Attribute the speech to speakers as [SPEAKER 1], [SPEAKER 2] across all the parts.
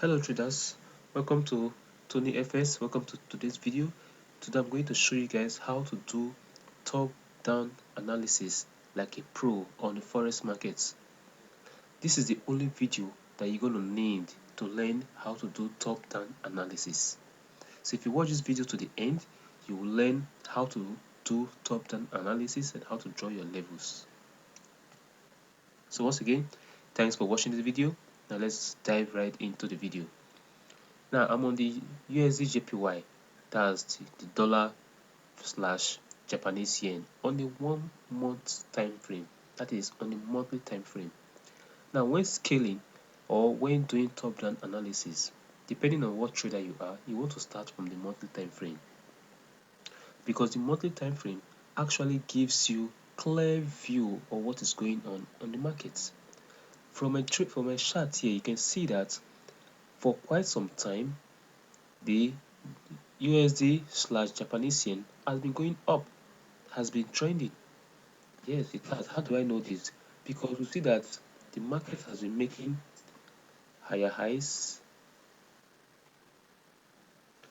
[SPEAKER 1] Hello traders, welcome to Tony FS. Welcome to today's video. Today I'm going to show you guys how to do top-down analysis like a pro on the forex markets. This is the only video that you're going to need to learn how to do top-down analysis. So if you watch this video to the end, you will learn how to do top-down analysis and how to draw your levels. So once again, thanks for watching this video. Now let's dive right into the video. Now I'm on the USD JPY, that's the dollar slash Japanese yen, on the 1 month time frame, that is on the monthly time frame. Now when scaling or when doing top down analysis, depending on what trader you are, you want to start from the monthly time frame, because the monthly time frame actually gives you clear view of what is going on the markets. From a chart here, you can see that for quite some time the USD slash Japanese yen has been going up, has been trending. Yes, it has. How do I know this? Because we see that the market has been making higher highs,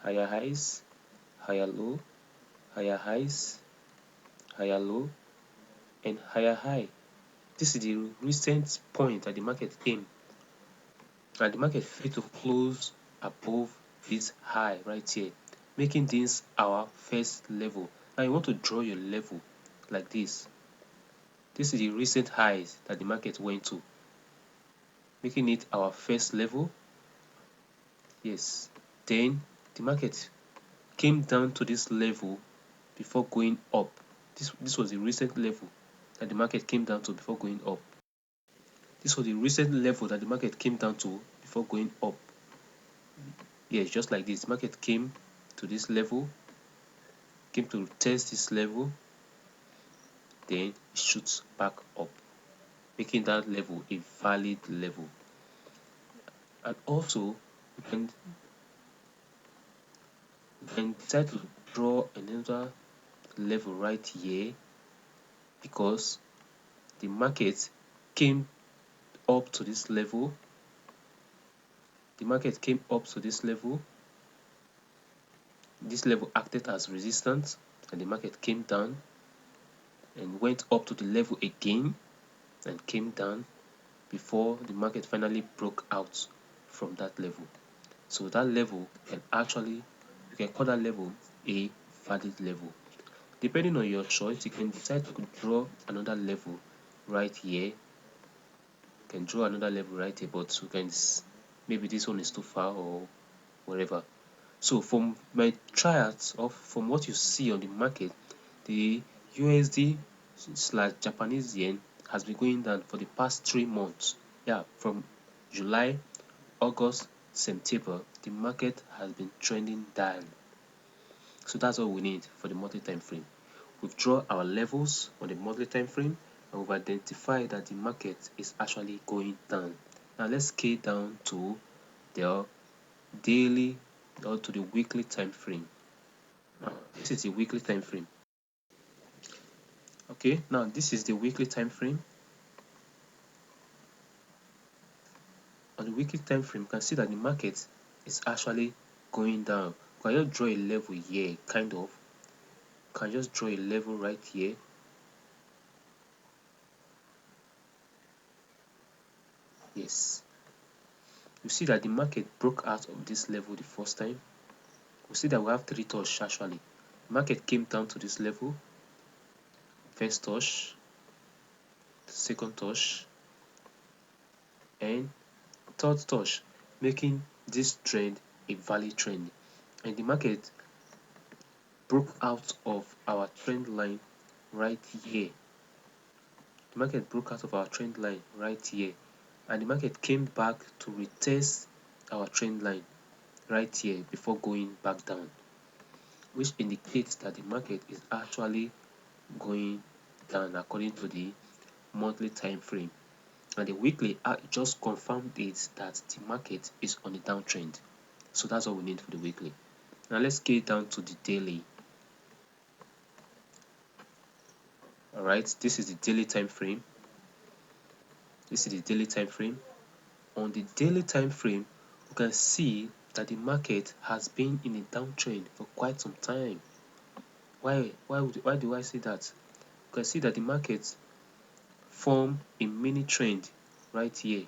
[SPEAKER 1] higher highs, higher low, higher highs, higher low, and higher high. This is the recent point that the market came, and the market failed to close above this high right here, making this our first level. Now you want to draw your level like this. This is the recent highs that the market went to, making it our first level. Yes, then the market came down to this level before going up. This was the recent level that the market came down to before going up. This was the recent level that the market came down to before going up. Yes, just like this, market came to this level, came to test this level, then it shoots back up, making that level a valid level. And also, you can decide to draw another level right here, because the market came up to this level. The market came up to this level. This level acted as resistance, and the market came down and went up to the level again and came down before the market finally broke out from that level. So that level can actually, you can call that level a valid level. Depending on your choice, you can decide to draw another level right here. You can draw another level right here, but you can, maybe this one is too far or wherever. So from my charts, or from what you see on the market, the USD slash Japanese yen has been going down for the past 3 months. Yeah, from July, August, September, the market has been trending down. So that's all we need for the monthly time frame. We've drawn our levels on the monthly time frame, and we've identified that the market is actually going down. Now let's scale down to the daily or to the weekly time frame. Now this is the weekly time frame. Okay, now this is the weekly time frame. On the weekly time frame, you can see that the market is actually going down. You can just draw a level here, kind of. You can just draw a level right here. Yes, you see that the market broke out of this level the first time. We see that we have 3 touch actually. The market came down to this level, first touch, second touch, and third touch, making this trend a valid trend. And the market broke out of our trend line right here. The market broke out of our trend line right here, and the market came back to retest our trend line right here before going back down, which indicates that the market is actually going down according to the monthly time frame. And the weekly just confirmed it that the market is on a downtrend. So that's all we need for the weekly. Now let's get down to the daily. Alright, this is the daily time frame. This is the daily time frame. On the daily time frame, we can see that the market has been in a downtrend for quite some time. Why do I say that? You can see that the market formed a mini trend right here.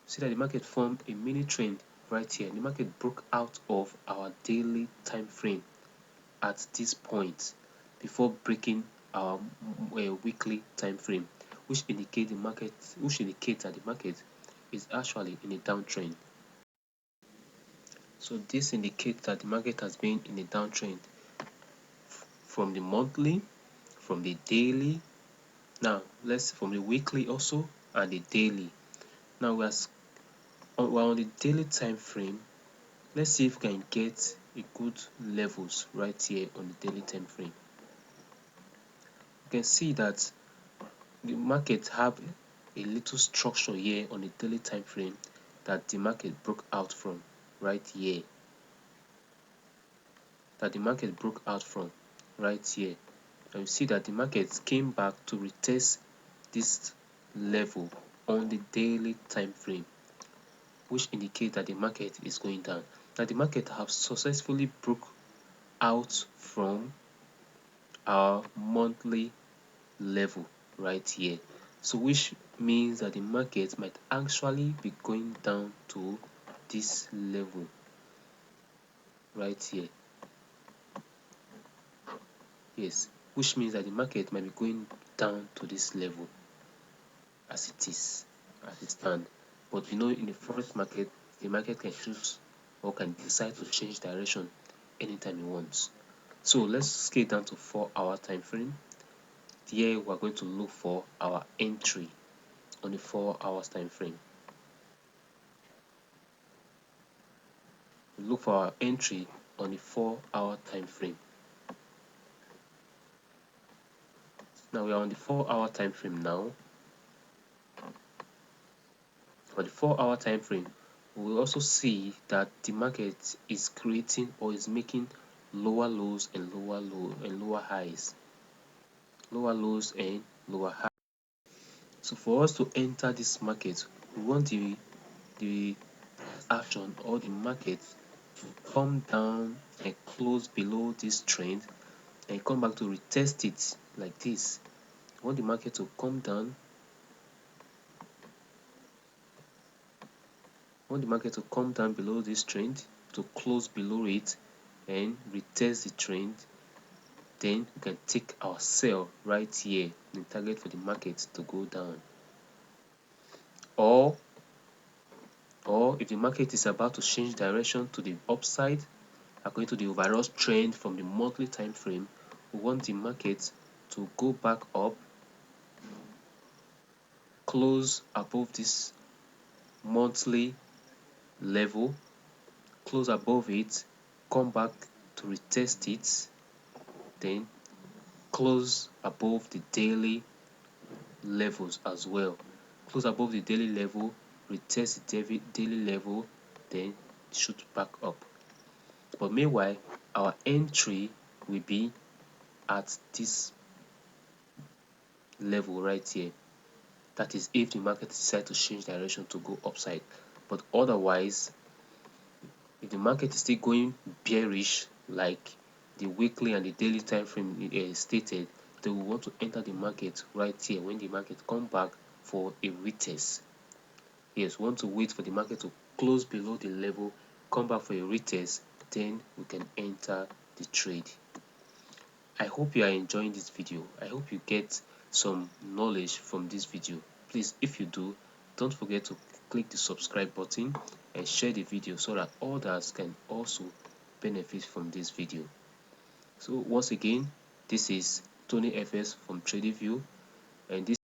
[SPEAKER 1] See that the market formed a mini trend right here. The market broke out of our daily time frame at this point before breaking our weekly time frame, which indicates that the market is actually in a downtrend. So this indicates that the market has been in a downtrend from the monthly, from the daily, now let's from the weekly also, and the daily. Now we're on the daily time frame. Let's see if we can get a good levels right here on the daily time frame. You can see that the market have a little structure here on the daily time frame that the market broke out from right here. And you see that the market came back to retest this level on the daily time frame, which indicates that the market is going down. Now the market have successfully broke out from our monthly level right here, so which means that the market might actually be going down to this level right here. Yes, which means that the market might be going down to this level as it stands. But you know, in the forex market, the market can choose or can decide to change direction anytime it wants. So let's scale down to 4-hour time frame. Here we're going to look for our entry on the 4 hours time frame. Look for our entry on the 4-hour time frame. Now we are on the 4-hour time frame now. For the 4-hour time frame, we will also see that the market is creating or is making lower lows and lower highs. Lower lows and lower highs. So for us to enter this market, we want the action or the market to come down and close below this trend and come back to retest it like this. We want the market to come down. Below this trend, to close below it and retest the trend. Then we can take our sell right here and target for the market to go down. Or if the market is about to change direction to the upside, according to the overall trend from the monthly time frame, we want the market to go back up, close above this monthly level, close above it, come back to retest it, then close above the daily levels as well. Close above the daily level, retest the daily level, then shoot back up. But meanwhile, our entry will be at this level right here. That is if the market decides to change direction to go upside. But otherwise, if the market is still going bearish like the weekly and the daily time frame stated, they will want to enter the market right here when the market come back for a retest. Yes, we want to wait for the market to close below the level, come back for a retest, then we can enter the trade. I hope you are enjoying this video. I hope you get some knowledge from this video. Please, if you do, don't forget to click the subscribe button and share the video so that others can also benefit from this video. So once again, this is Tony FS from TradingView, and this